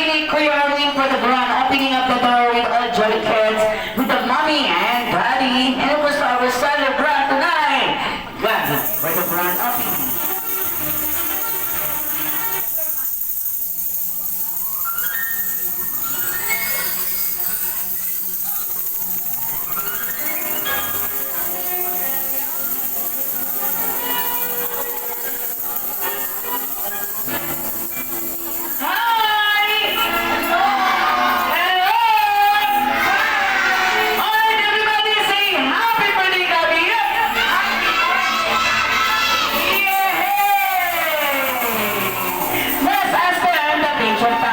Lady Kuya Arlene for the grand opening of the door with all jolly kids, with the mommy and daddy, and it was our celebrant tonight. Glad for the grand opening. Let's ask for the invitation.